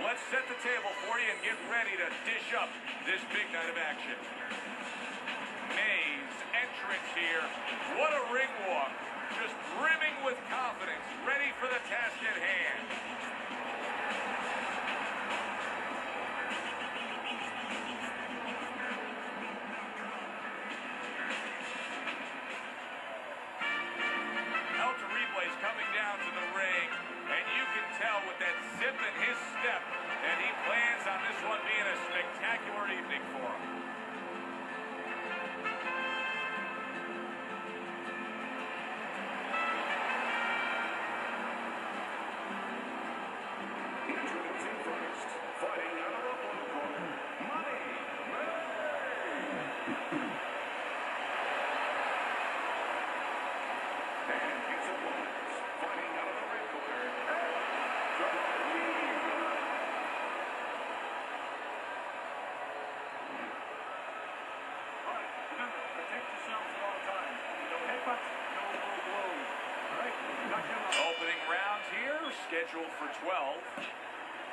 Let's set the table for you and get ready to dish up this big night of action. May's entrance here. What a ring walk. Just brimming with confidence, ready for the task at hand. Coming down to the ring, and you can tell with that zip in his step that he plans on this one being a spectacular evening for him. Introducing first, fighting out of the blue corner, Money. And his opponents, fighting out of the red corner, all right, remember, protect yourselves at all times. No headbutts, no low blows. All right, got your line. Opening rounds here, scheduled for 12.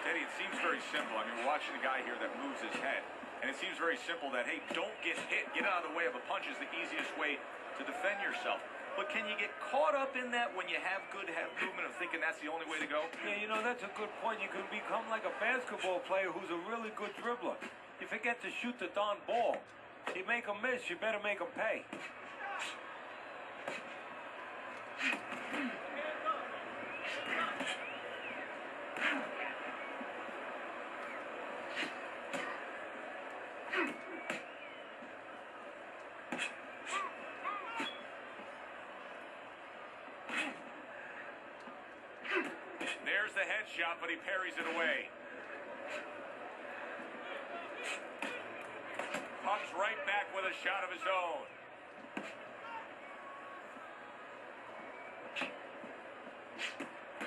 Teddy, it seems very simple. I mean, we're watching a guy here that moves his head. And it seems very simple that, hey, don't get hit. Get out of the way of a punch is the easiest way to defend yourself. But can you get caught up in that when you have good head movement of thinking that's the only way to go? Yeah, you know, that's a good point. You can become like a basketball player who's a really good dribbler. You forget to shoot the darn ball. You make them miss, you better make them pay. There's the headshot, but he parries it away. Comes right back with a shot of his own.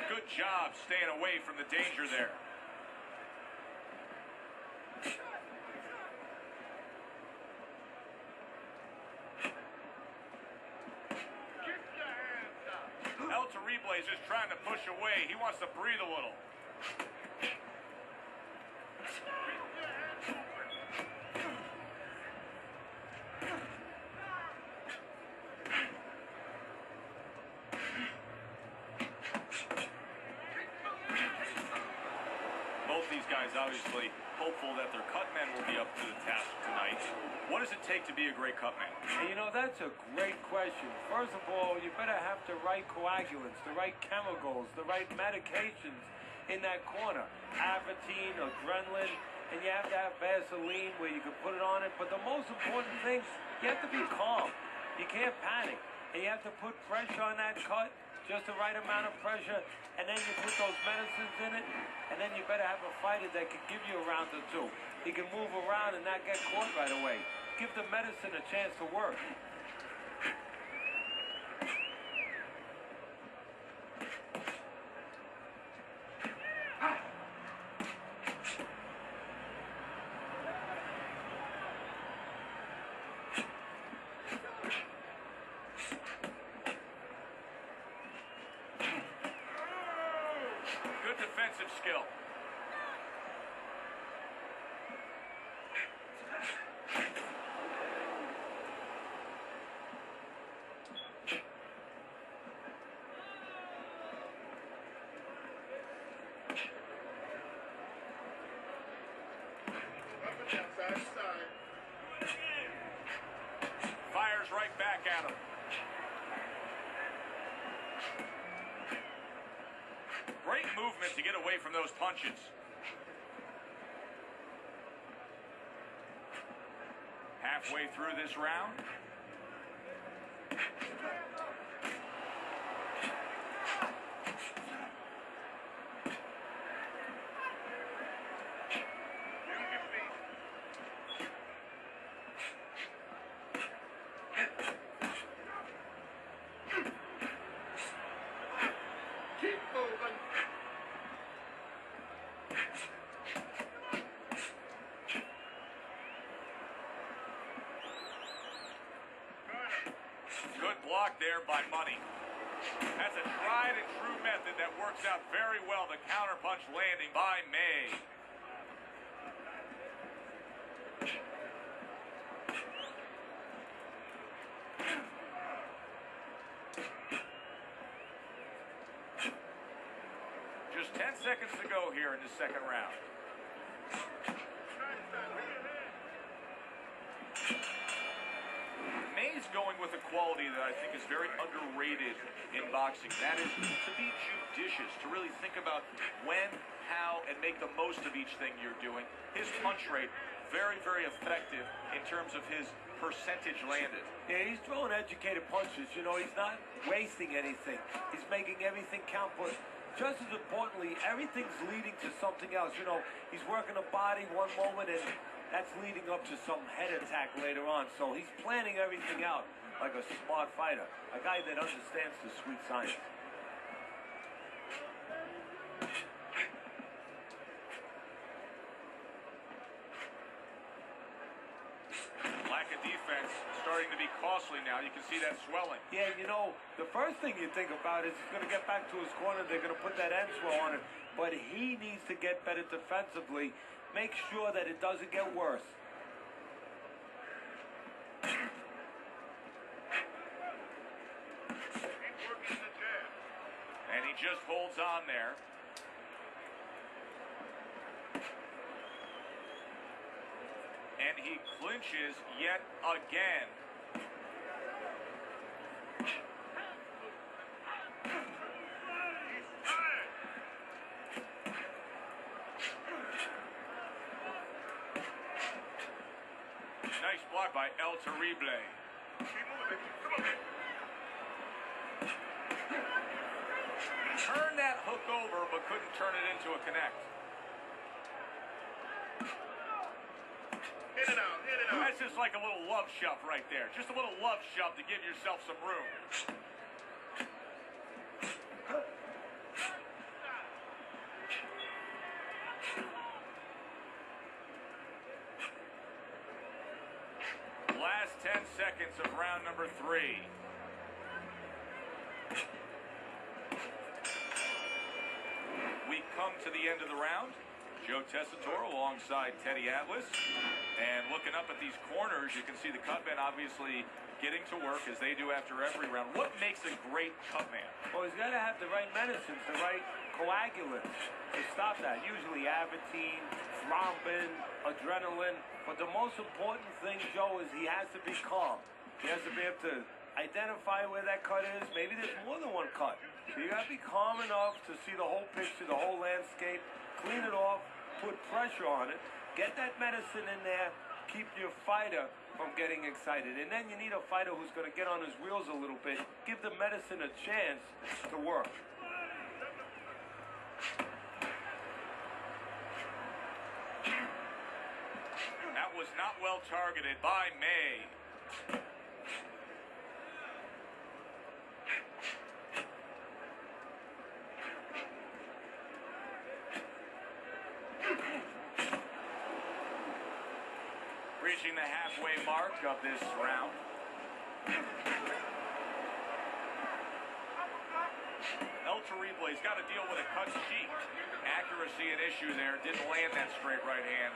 Good job staying away from the danger there. El Terrible is just trying to push away. He wants to breathe a little. Both these guys obviously hopeful that their cut men will be up to the task tonight. What does it take to be a great cut man? And you know, that's a great question. First of all, you better have the right coagulants, the right chemicals, the right medications in that corner. Avatine, adrenaline, and you have to have Vaseline where you can put it on it. But the most important thing, you have to be calm. You can't panic. And you have to put pressure on that cut, just the right amount of pressure, and then you put those medicines in it, and then you better have a fighter that can give you a round or two. He can move around and not get caught right away. Give the medicine a chance to work. Good defensive skill. Fires right back at him. Great movement to get away from those punches. Halfway through this round. Keep moving. Good block there by Money. That's a tried and true method that works out very well. The counterpunch landing by May. Just 10 seconds to go here in the second round. May's going with a quality that I think is very underrated in boxing. That is to be judicious, to really think about when, how, and make the most of each thing you're doing. His punch rate, very, very effective in terms of his percentage landed. Yeah, he's throwing educated punches. You know, he's not wasting anything. He's making everything count. But just as importantly, everything's leading to something else. You know, he's working the body one moment, and that's leading up to some head attack later on. So he's planning everything out like a smart fighter, a guy that understands the sweet science. Lack of defense starting to be costly now. You can see that swelling. Yeah, you know, the first thing you think about is he's going to get back to his corner. They're going to put that end swell on it. But he needs to get better defensively. Make sure that it doesn't get worse. And he just holds on there. And he clinches yet again. Nice block by El Terrible. Turned that hook over, but couldn't turn it into a connect. Hit it out, hit it out. That's just like a little love shove right there. Just a little love shove to give yourself some room. Last 10 seconds of round number 3. We come to the end of the round. Joe Tessitore alongside Teddy Atlas. And looking up at these corners, you can see the cutman obviously getting to work as they do after every round. What makes a great cutman? Well, he's got to have the right medicines, the right coagulants to stop that. Usually Avitine, thrombin, adrenaline. But the most important thing, Joe, is he has to be calm. He has to be able to identify where that cut is. Maybe there's more than one cut. So you got to be calm enough to see the whole picture, the whole landscape, clean it off, put pressure on it, get that medicine in there, keep your fighter from getting excited. And then you need a fighter who's going to get on his wheels a little bit, give the medicine a chance to work. That was not well targeted by May. Reaching the halfway mark of this round. El Terrible's got to deal with a cut cheek. Accuracy an issue there. Didn't land that straight right hand.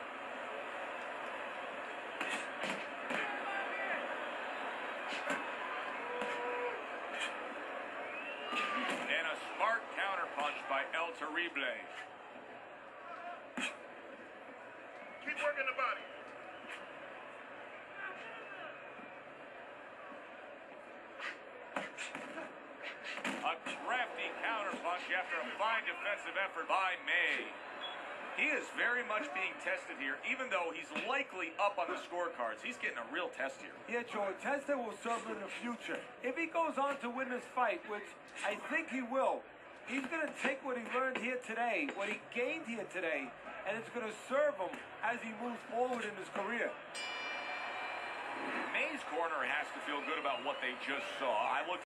And a smart counterpunch by El Terrible. Keep working the body. A crafty counterpunch after a fine defensive effort by May. He is very much being tested here, even though he's likely up on the scorecards. He's getting a real test here. Yeah, Joe, a test that will serve him in the future. If he goes on to win this fight, which I think he will, he's going to take what he learned here today, what he gained here today, and it's going to serve him as he moves forward in his career. May's corner has to feel good about what they just saw. I look